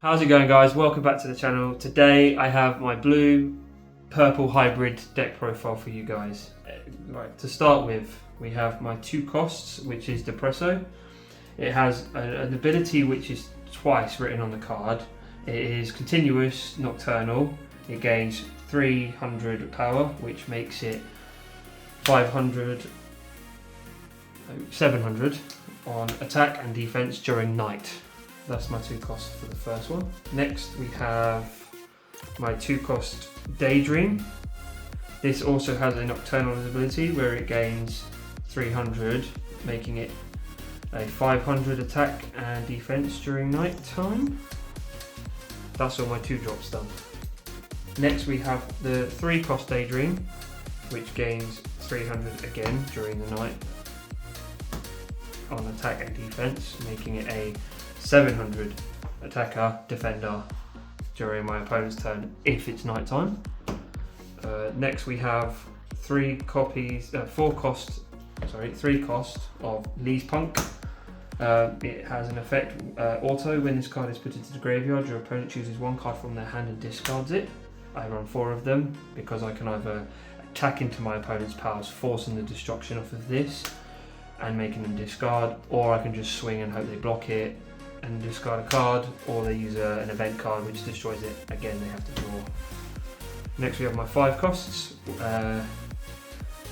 How's it going, guys? Welcome back to the channel. Today I have my blue-purple hybrid deck profile for you guys. Right, to start with, we have my two costs, which is Depresso. It has an ability which is twice written on the card. It is continuous, nocturnal. It gains 300 power, which makes it 700 on attack and defense during night. That's my two costs for the first one. Next we have my two cost Daydream. This also has a nocturnal ability where it gains 300, making it a 500 attack and defense during night time. That's all my two drops done. Next we have the three cost Daydream, which gains 300 again during the night on attack and defense, making it a 700 attacker defender during my opponent's turn if it's night time. Next we have three cost of Lee's Punk. It has an effect auto. When this card is put into the graveyard, your opponent chooses one card from their hand and discards it. I run 4 of them because I can either attack into my opponent's powers, forcing the destruction off of this and making them discard, or I can just swing and hope they block it and discard a card, or they use an event card which destroys it. Again, they have to draw. Next we have my 5 costs.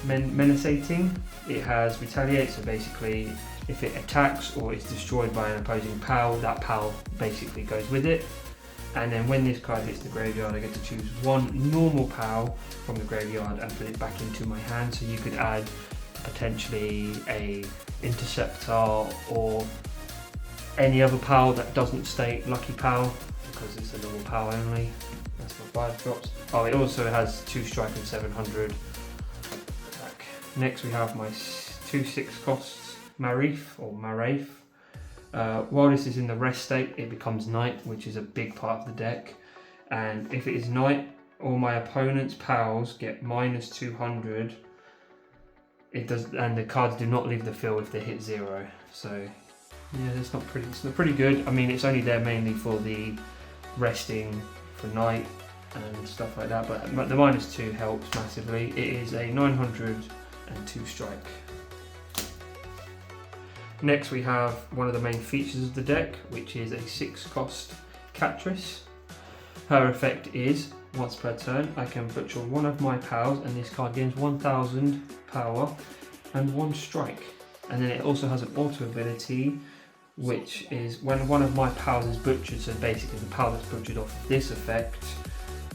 Menacating. It has Retaliate, so basically if it attacks or is destroyed by an opposing PAL, that PAL basically goes with it. And then when this card hits the graveyard, I get to choose one normal PAL from the graveyard and put it back into my hand. So you could add potentially a Interceptor or any other PAL that doesn't state Lucky PAL, because it's a normal PAL only. That's my 5 drops. Oh, it also has 2 strike and 700 attack. Next we have my 2 6 costs Marif or Maraif. While this is in the rest state, it becomes night, which is a big part of the deck. And if it is night, all my opponent's PALs get minus 200. It does, and the cards do not leave the field if they hit 0. So yeah, it's not pretty good. I mean, it's only there mainly for the resting for night and stuff like that, but the minus 2 helps massively. It is a 902 strike. Next we have one of the main features of the deck, which is a 6 cost Catrice. Her effect is, once per turn, I can butcher one of my PALs and this card gains 1000 power and 1 strike. And then it also has an auto ability, which is when one of my PALs is butchered, so basically the PAL that's butchered off of this effect,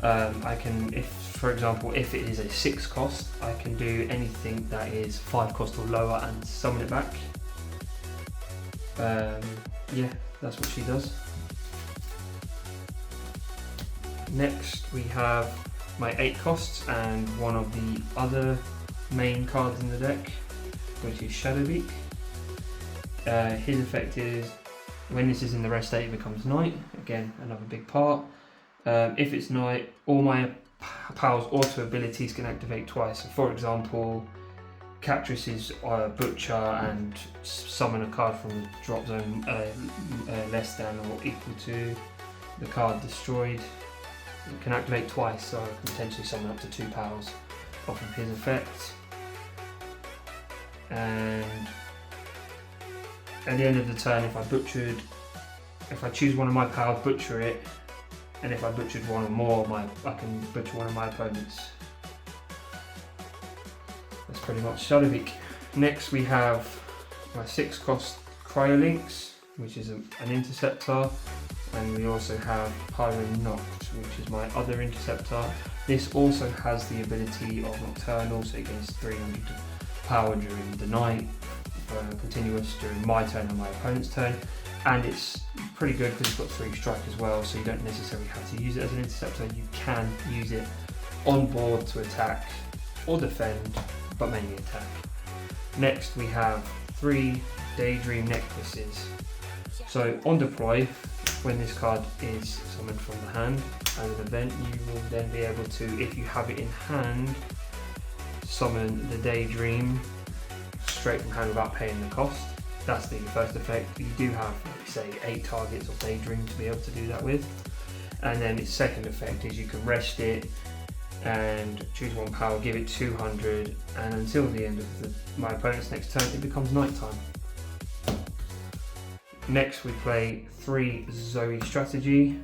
I can, if for example, if it is a 6 cost, I can do anything that is 5 cost or lower and summon it back. Yeah, that's what she does. Next we have my 8 costs and one of the other main cards in the deck, which is Shadowbeak. His effect is, when this is in the rest state, it becomes night. Again, another big part. If it's night, all my PAL's auto abilities can activate twice. So for example, Catrice's butcher and summon a card from the drop zone less than or equal to the card destroyed. It can activate twice, so I can potentially summon up to 2 PALs off of his effect. And at the end of the turn, if I choose one of my PALs, butcher it, and if I butchered one or more, I can butcher one of my opponents. That's pretty much Shadowbeak. Next we have my 6 cost Cryolinks, which is an Interceptor, and we also have Pyronoct, which is my other Interceptor. This also has the ability of Nocturnal, so it gains 300 power during the night, continuous during my turn and my opponent's turn, and it's pretty good because it's got 3 strike as well, so you don't necessarily have to use it as an Interceptor. You can use it on board to attack or defend, but mainly attack. Next we have 3 Daydream Necklaces. So on deploy, when this card is summoned from the hand as an event, you will then be able to, if you have it in hand, summon the Daydream straight from hand without paying the cost. That's the first effect. You do have, like, say, 8 targets of Daydream to be able to do that with. And then its second effect is you can rest it and choose 1 power, give it 200, and until the end of my opponent's next turn, it becomes nighttime. Next we play 3 Zoe Strategy.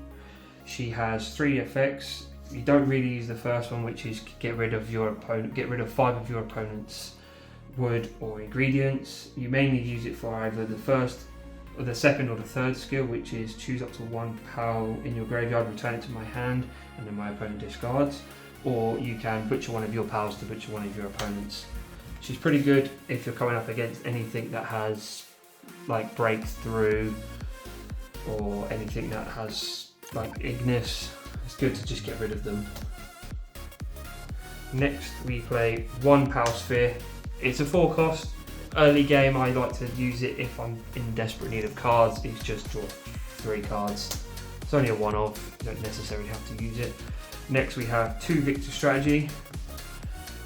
She has 3 effects. You don't really use the first one, which is get rid of 5 of your opponent's wood or ingredients. You mainly use it for either the first, or the second, or the third skill, which is choose up to 1 PAL in your graveyard, return it to my hand, and then my opponent discards. Or you can butcher one of your pals to butcher one of your opponents. She's pretty good if you're coming up against anything that has like breakthrough or anything that has like Ignis. It's good to just get rid of them. Next we play 1 PAL Sphere. It's a 4 cost. Early game I like to use it if I'm in desperate need of cards. It's just draw 3 cards. It's only a one-off, you don't necessarily have to use it. Next we have 2 Victor Strategy.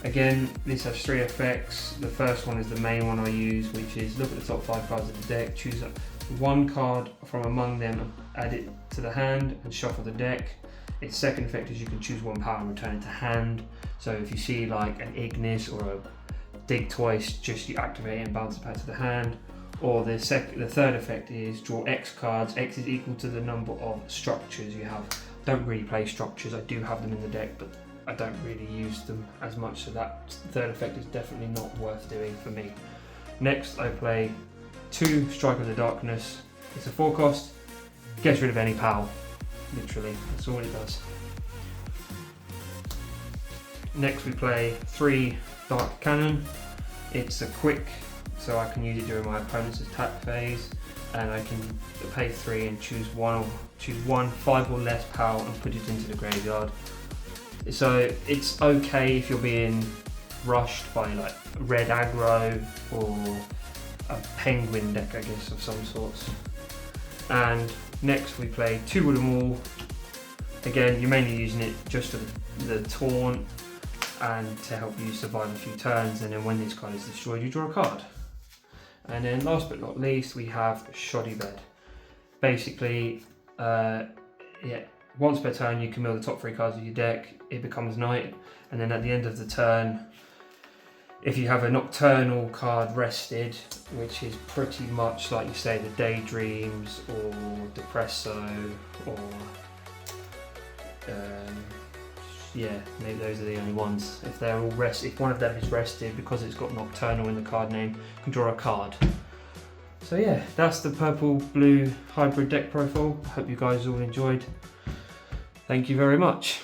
Again, this has 3 effects. The first one is the main one I use, which is look at the top 5 cards of the deck, choose 1 card from among them, add it to the hand and shuffle the deck. Its second effect is you can choose 1 power and return it to hand. So if you see like an Ignis or a Dig Twice, just you activate it and bounce it back to the hand. Or the third effect is draw X cards. X is equal to the number of structures you have. Don't really play structures, I do have them in the deck, but I don't really use them as much, so that third effect is definitely not worth doing for me. Next I play 2 Strike of the Darkness. It's a 4 cost, gets rid of any PAL, literally, that's all it does. Next we play 3 Dark Cannon. It's a quick, so I can use it during my opponent's attack phase, and I can pay 3 and choose 1 5 or less PAL and put it into the graveyard. So it's okay if you're being rushed by like red aggro or a penguin deck, I guess, of some sorts. And next we play 2 Wooden Wall. Again, you're mainly using it just for the taunt and to help you survive a few turns, and then when this card is destroyed you draw a card. And then last but not least we have Shoddy Bed. Basically, once per turn you can mill the top 3 cards of your deck, it becomes night, and then at the end of the turn, if you have a nocturnal card rested, which is pretty much like you say the Daydreams or Depresso or maybe those are the only ones. If they're all if one of them is rested, because it's got nocturnal in the card name, you can draw a card. So yeah, that's the purple blue hybrid deck profile. Hope you guys all enjoyed. Thank you very much.